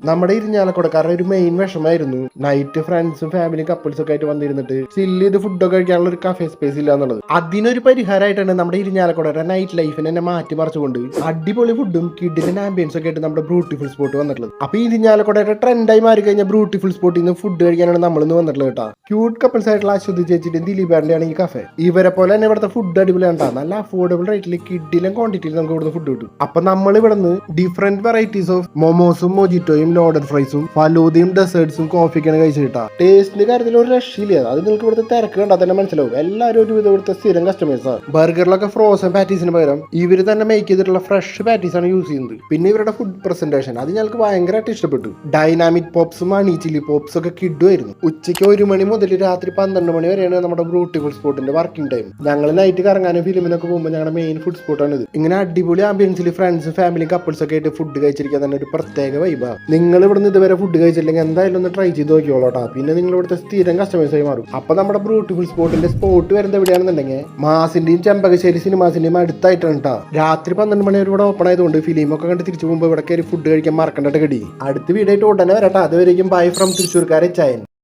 നമ്മുടെ ഇരിഞ്ഞാലക്കുടക്കാരുടെ ഒരു main വിഷമായിരുന്നു night ഫ്രണ്ട്സും ഫാമിലിയും കപ്പിൾസും ഒക്കെ ആയിട്ട് വന്നിരുന്നിട്ട് ചില്ല് ചെയ്ത് ഫുഡൊക്കെ കഴിക്കാനുള്ള ഒരു കഫേ സ്പേസ് ഇല്ല എന്നുള്ളത്. അതിനൊരു പരിഹാരമായിട്ടാണ് നമ്മുടെ ഇരിഞ്ഞാലക്കുടയുടെ നൈറ്റ് ലൈഫിനെ തന്നെ മാറ്റിമറിച്ചുകൊണ്ട് അടിപൊളി ഫുഡും കിഡിലും ആംബിയൻസ് ഒക്കെ ആയിട്ട് നമ്മുടെ ബ്യൂട്ടിഫുൾ സ്പോട്ട് വന്നിട്ടുള്ളത്. അപ്പൊ ഈ ഇരിഞ്ഞാലക്കുടയുടെ ട്രെൻഡായി മാറി കഴിഞ്ഞാൽ ബ്യൂട്ടിഫുൾ സ്പോട്ടിൽ നിന്ന് ഫുഡ് കഴിക്കാനാണ് നമ്മളിന്ന് വന്നിട്ടുള്ളത് കേട്ടോ. ക്യൂട്ട് കപ്പിൾസ് ആയിട്ടുള്ള അശ്വതി ചേച്ചിയുടെയും ദിലീപാറിന്റെയാണ് ഈ കഫേ. ഇവരെ പോലെ തന്നെ ഇവിടുത്തെ ഫുഡ് അടിപൊളിയാണ് കേട്ടോ. നല്ല അഫോർഡബിൾ റേറ്റിൽ കിഡിലും ക്വാണ്ടിറ്റിയിൽ നമുക്ക് ഇവിടുന്ന് ഫുഡ് കിട്ടും. അപ്പൊ നമ്മൾ ഇവിടുന്ന് ഡിഫറെന്റ് വെറൈറ്റീസ് ഓഫ് മൊമോസും മൊജിറ്റോയും ലോഡഡ് ഫ്രൈസും ഫലൂദയും ഡെസേർട്സും കോഫിക്കാണ് കഴിച്ചു കിട്ടാ. ടേസ്റ്റിന്റെ കാര്യത്തിൽ ഒരു രക്ഷയില്ല. അത് നിങ്ങൾക്ക് ഇവിടുത്തെ തിരക്ക് കണ്ടാൽ തന്നെ മനസ്സിലാവും. എല്ലാവരും ഒരു വിധം ഇവിടുത്തെ സ്ഥിരം കസ്റ്റമേഴ്സാണ്. ബർഗറിലൊക്കെ ഫ്രോസൺ പാറ്റീസിന് പകരം ഇവർ തന്നെ മേക്ക് ചെയ്തിട്ടുള്ള ഫ്രഷ് പാറ്റീസ് ആണ് യൂസ് ചെയ്യുന്നത്. പിന്നെ ഇവരുടെ ഫുഡ് പ്രസന്റേഷൻ അത് ഞങ്ങൾക്ക് ഭയങ്കരമായിട്ട് ഇഷ്ടപ്പെട്ടു. ഡൈനാമിക് പോപ്സും ഹണി ചില്ലി പോപ്സ് ഒക്കെ കിഡുമായിരുന്നു. ഉച്ചയ്ക്ക് 1 മണി മുതൽ രാത്രി 12 മണി വരെയാണ് നമ്മുടെ ബ്യൂട്ടിഫുൾ സ്പോട്ടിന്റെ വർക്കിംഗ് ടൈം. ഞങ്ങൾ നൈറ്റ് കറങ്ങാനും ഫിലിമിനൊക്കെ പോകുമ്പോൾ ഞങ്ങളുടെ മെയിൻ ഫുഡ് സ്പോട്ടാണ് ഇത്. ഇങ്ങനെ അടിപൊളി ആംബിയൻസിൽ ഫ്രണ്ട്സും ഫാമിലിയും കപ്പിൾസ് ഒക്കെ ആയിട്ട് ഫുഡ് കഴിച്ചിരിക്കാൻ തന്നെ ഒരു പ്രത്യേക വൈബാ. നിങ്ങൾ ഇവിടുന്ന് ഇതുവരെ ഫുഡ് കഴിച്ചില്ലെങ്കിൽ എന്തായാലും ഒന്ന് ട്രൈ ചെയ്ത് നോക്കിയോളൂട്ടാ. പിന്നെ നിങ്ങൾ ഇവിടുത്തെ സ്ഥിരം കസ്റ്റമേഴ്സായി മാറും. അപ്പൊ നമ്മുടെ ബ്യൂട്ടിഫുൾ സ്പോട്ടിന്റെ സ്പോട്ട് വരുന്നത് എവിടെയാണെന്നുണ്ടെങ്കിൽ മാസിന്റെയും ചെമ്പകശ്ശേരി സിനിമാസിന്റെയും അടുത്തായിട്ടാണ് കേട്ടോ. രാത്രി 12 മണി വരെ ഇവിടെ ഓപ്പൺ ആയതുകൊണ്ട് ഫിലിമൊക്കെ കണ്ട് തിരിച്ചു പോകുമ്പോൾ ഇവിടെ കയറി ഫുഡ് കഴിക്കാൻ മറക്കണ്ട കടി. അടുത്ത വീഡിയോ ആയിട്ട് ഉടനെ വരട്ടെ. അതുവരെയും ബൈ ഫ്രം തൃശ്ശൂർക്കാരെ ചായൻ.